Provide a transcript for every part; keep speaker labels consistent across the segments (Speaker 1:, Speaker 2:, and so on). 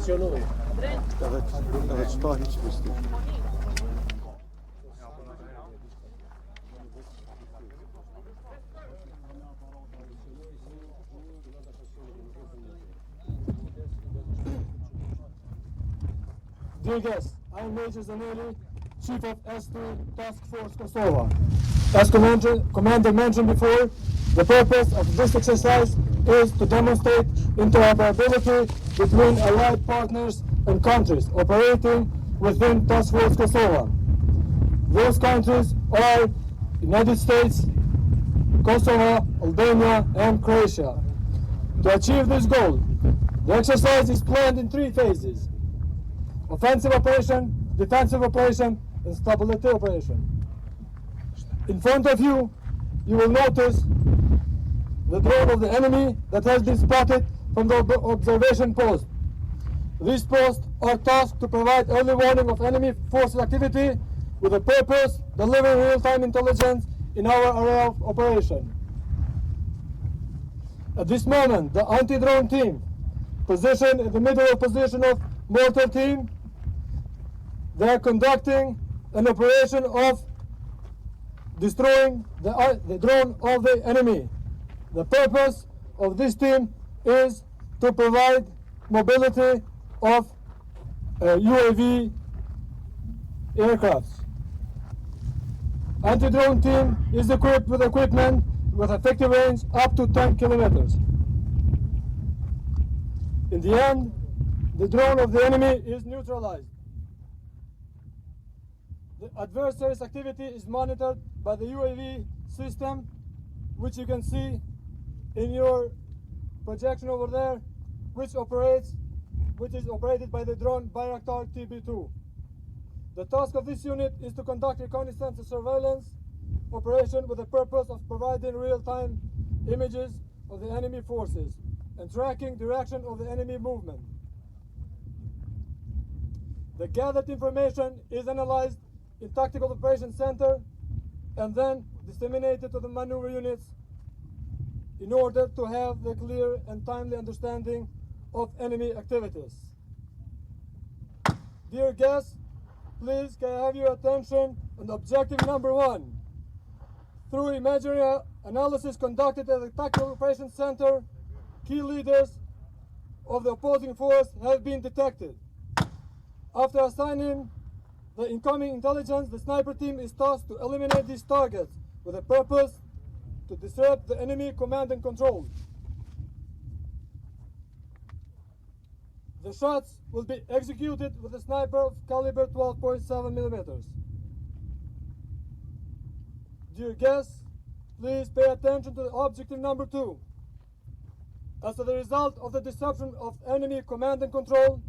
Speaker 1: operasyonu.
Speaker 2: Evet, evet, şu hiç müstü.
Speaker 3: Dear guests, I am Major Zanelli, Chief of S2 Task Force Kosovo. As Commander mentioned before, the purpose of this exercise is to demonstrate interoperability between allied partners and countries operating within Task Force Kosovo. Those countries are United States, Kosovo, Albania, and Croatia. To achieve this goal, the exercise is planned in 3 phases: offensive operation, defensive operation, and stability operation. In front of you, you will notice the drone of the enemy that has been spotted from the observation post. These posts are tasked to provide early warning of enemy forces activity with the purpose delivering real-time intelligence in our area of operation. At this moment, the anti-drone team, positioned in the middle position of mortar team, they are conducting an operation of destroying the drone of the enemy. The purpose of this team is to provide mobility of UAV aircrafts. Anti-drone team is equipped with equipment with effective range up to 10 kilometers. In the end, the drone of the enemy is neutralized. The adversary's activity is monitored by the UAV system, which you can see in your projection over there, which is operated by the drone Bayraktar TB2. The task of this unit is to conduct reconnaissance and surveillance operation with the purpose of providing real-time images of the enemy forces and tracking direction of the enemy movement. The gathered information is analyzed in Tactical Operations Center and then disseminated to the maneuver units in order to have the clear and timely understanding of enemy activities. Dear guests, please can I have your attention on objective number 1. Through imagery analysis conducted at the Tactical Operations Center, key leaders of the opposing force have been detected. After assigning the incoming intelligence, the sniper team is tasked to eliminate these targets with a purpose to disrupt the enemy command and control. The shots will be executed with a sniper of caliber 12.7 millimeters. Dear guests, please pay attention to the objective number 2. As a result of the disruption of enemy command and control,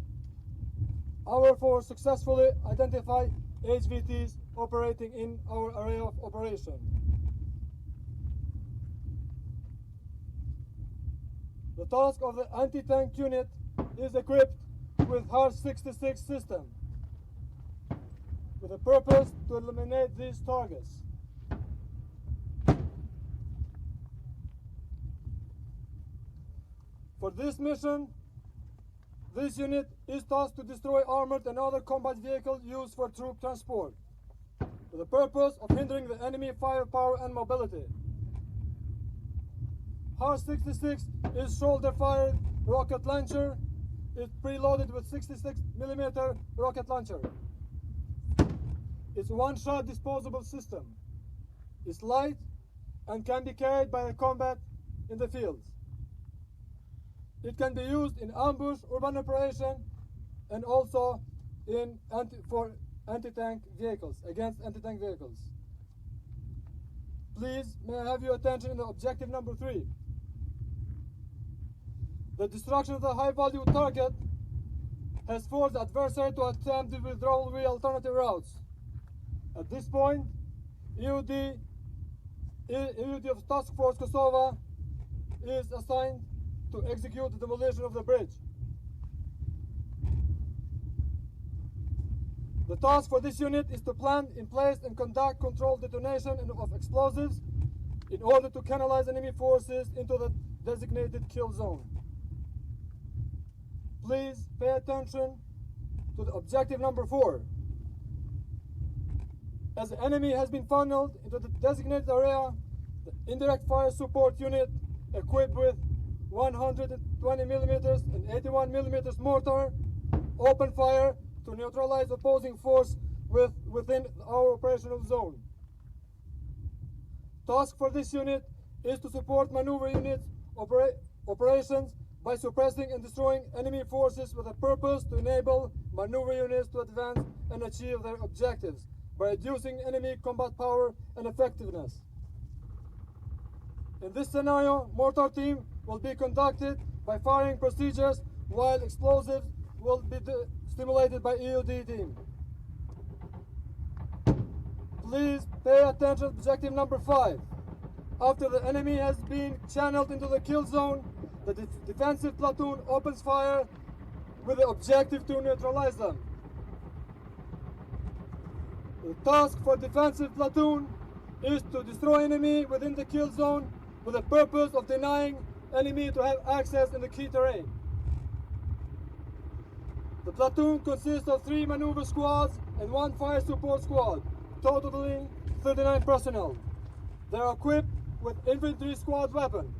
Speaker 3: our force successfully identified HVTs operating in our area of operation. The task of the anti-tank unit is equipped with 𝐅-66 system with a purpose to eliminate these targets. For this mission, this unit is tasked to destroy armored and other combat vehicles used for troop transport, with the purpose of hindering the enemy firepower and mobility. 𝐅-66 is shoulder-fired rocket launcher. It's preloaded with 66mm rocket launcher. It's a one-shot disposable system. It's light and can be carried by the combat in the fields. It can be used in ambush, urban operation, and also in anti-tank vehicles, against anti-tank vehicles. Please, may I have your attention in the objective number 3. The destruction of the high-value target has forced the adversary to attempt the withdrawal via alternative routes. At this point, EUD of Task Force Kosovo is assigned to execute the demolition of the bridge. The task for this unit is to plan, in place, and conduct controlled detonation of explosives in order to canalize enemy forces into the designated kill zone. Please pay attention to the objective number 4. As the enemy has been funneled into the designated area, the indirect fire support unit equipped with 120 mm and 81 mm mortar open fire to neutralize opposing force within our operational zone. Task for this unit is to support maneuver units operations by suppressing and destroying enemy forces with a purpose to enable maneuver units to advance and achieve their objectives by reducing enemy combat power and effectiveness. In this scenario, mortar team will be conducted by firing procedures while explosives will be stimulated by EOD team. Please pay attention to objective number 5. After the enemy has been channeled into the kill zone, the defensive platoon opens fire with the objective to neutralize them. The task for defensive platoon is to destroy enemy within the kill zone with the purpose of denying enemy to have access in the key terrain. The platoon consists of 3 maneuver squads and 1 fire support squad, totaling 39 personnel. They are equipped with infantry squad weapon,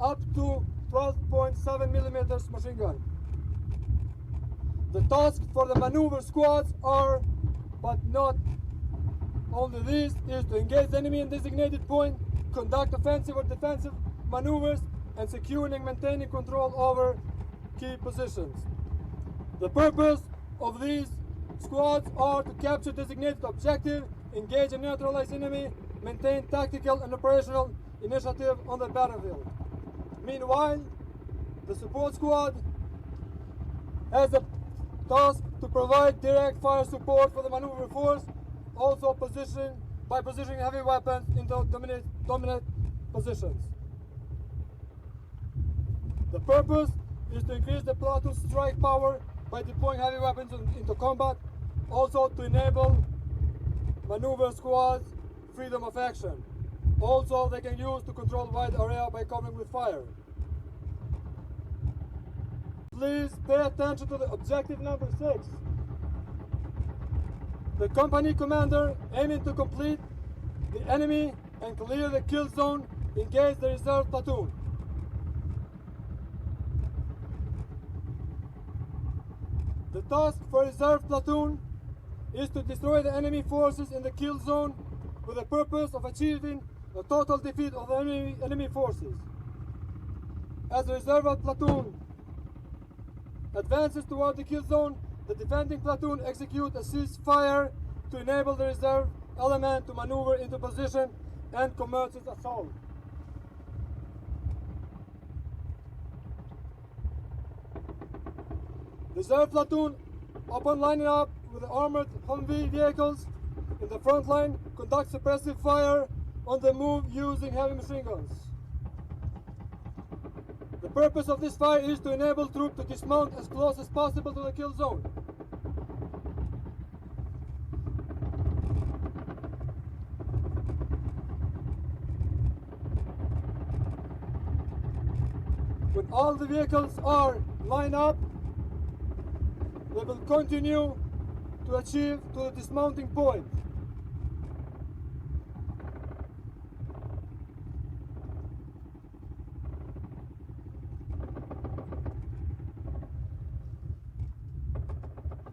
Speaker 3: up to 12.7 mm machine gun. The task for the maneuver squads are, but not only these, is to engage the enemy in designated point, conduct offensive or defensive maneuvers, and securing and maintaining control over key positions. The purpose of these squads are to capture designated objective, engage and neutralize enemy, maintain tactical and operational initiative on the battlefield. Meanwhile, the support squad has a task to provide direct fire support for the maneuver force, also positioning heavy weapons into dominant positions. The purpose is to increase the platoon strike power by deploying heavy weapons into combat, also to enable maneuver squads freedom of action. Also, they can use to control wide area by covering with fire. Please pay attention to the objective number 6. The company commander, aiming to complete the enemy and clear the kill zone, engage the reserve platoon. The task for reserve platoon is to destroy the enemy forces in the kill zone with the purpose of achieving the total defeat of the enemy forces. As the reserve platoon advances toward the kill zone, the defending platoon executes a ceasefire to enable the reserve element to maneuver into position and commence its assault. Reserve platoon, upon lining up with the armored Humvee vehicles in the front line, conducts suppressive fire on the move using heavy machine guns. The purpose of this fire is to enable troops to dismount as close as possible to the kill zone. When all the vehicles are lined up, they will continue to achieve to the dismounting point.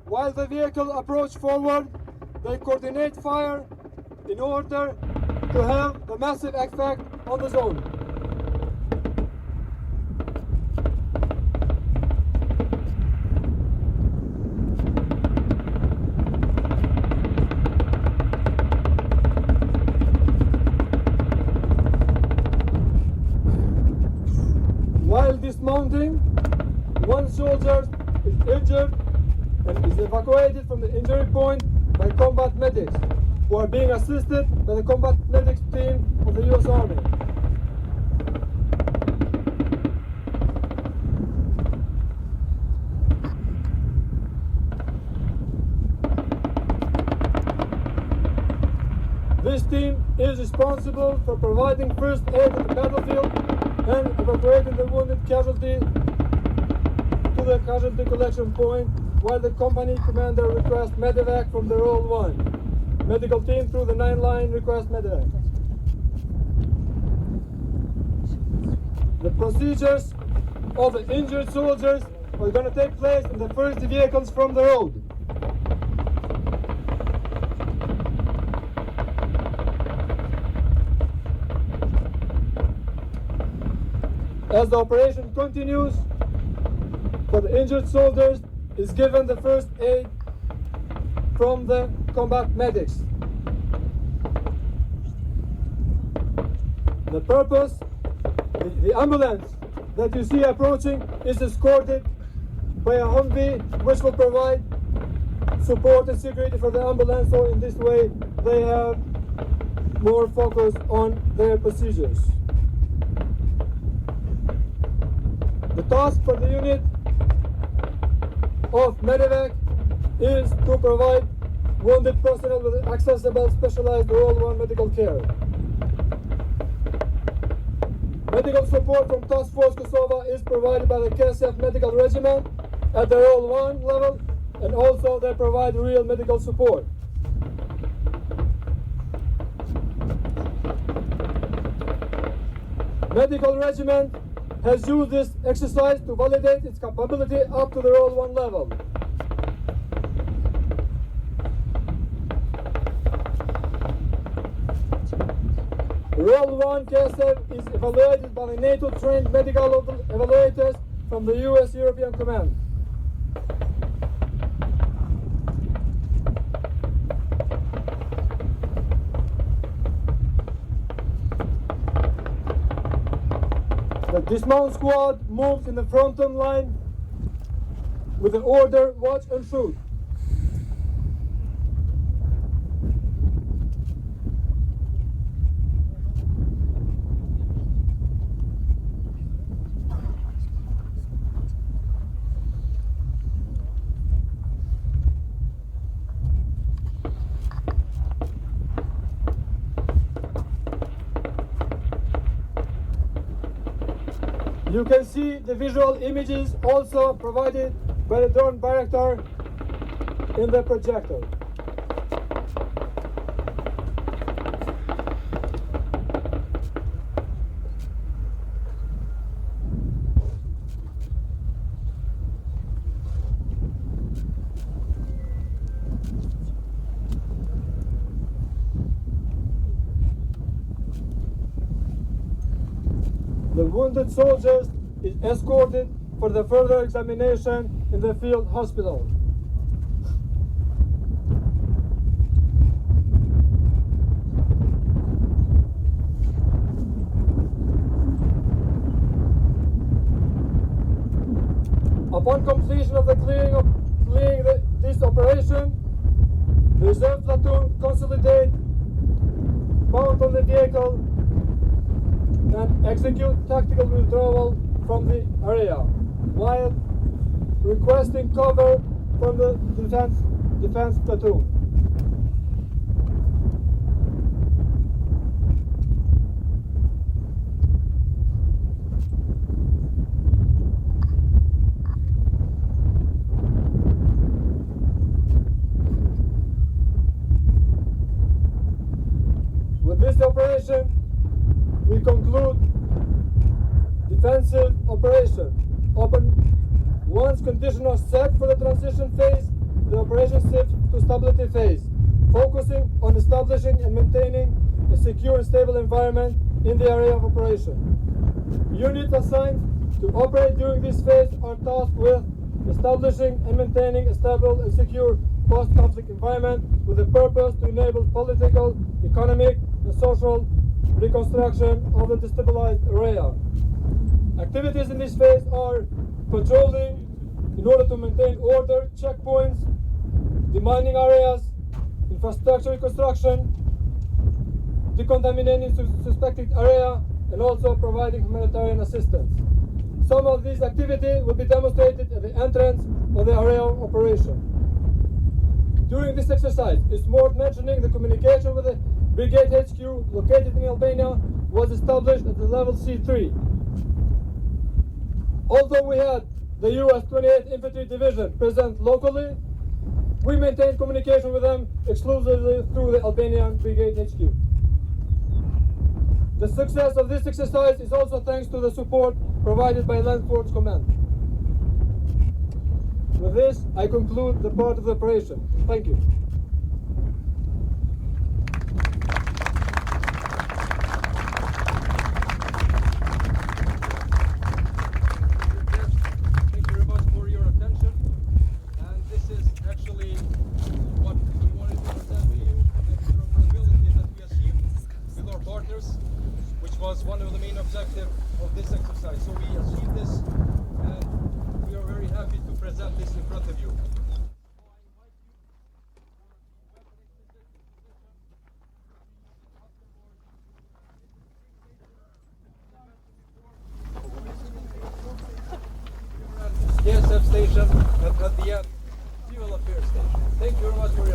Speaker 3: While the vehicle approach forward, they coordinate fire in order to have the massive effect on the zone. While dismounting, one soldier is injured and is evacuated from the injury point by combat medics, who are being assisted by the combat medics team of the U.S. Army. This team is responsible for providing first aid at the battlefield and evacuating the wounded casualty to the casualty collection point while the company commander requests medevac from the Role 1. Medical team through the 9-line request medevac. The procedures of the injured soldiers are going to take place in the first vehicles from the road. As the operation continues, for the injured soldiers is given the first aid from the combat medics. The purpose, the ambulance that you see approaching is escorted by a Humvee, which will provide support and security for the ambulance, so in this way they have more focus on their procedures. The task for the unit of medevac is to provide wounded personnel with accessible specialized Role 1 medical care. Medical support from Task Force Kosovo is provided by the KSF Medical Regiment at the Role 1 level, and also they provide real medical support. Medical Regiment has used this exercise to validate its capability up to the Role 1 level. Role 1 KSF is evaluated by the NATO-trained medical evaluators from the US European Command. The dismount squad moves in the frontal line with the order, watch and shoot. You can see the visual images also provided by the drone director in the projector. The wounded soldiers is escorted for the further examination in the field hospital. Upon completion of the clearing this operation, the reserve platoon consolidate, mount on the vehicle, and execute tactical withdrawal from the area while requesting cover from the defense platoon. With this operation, we conclude defensive operation. Once conditions are set for the transition phase, the operation shifts to stability phase, focusing on establishing and maintaining a secure and stable environment in the area of operation. Units assigned to operate during this phase are tasked with establishing and maintaining a stable and secure post-conflict environment with the purpose to enable political, economic, and social reconstruction of the destabilized area. Activities in this phase are patrolling in order to maintain order, checkpoints, demining areas, infrastructure reconstruction, decontaminating suspected area, and also providing humanitarian assistance. Some of these activities will be demonstrated at the entrance of the area of operation. During this exercise, it's worth mentioning the communication with the Brigade HQ located in Albania was established at the level C3. Although we had the U.S. 28th Infantry Division present locally, we maintain communication with them exclusively through the Albanian Brigade HQ. The success of this exercise is also thanks to the support provided by Land Force Command. With this, I conclude the part of the operation. Thank you.
Speaker 1: Thank you very much for your attention. And this is actually what we wanted to present to you, the interoperability that we achieved with our partners, which was one of the main objectives of this exercise. So we achieved this, and we are very happy to present this in front of you. KSF station, and at the end, Civil Affairs station. Thank you very much for your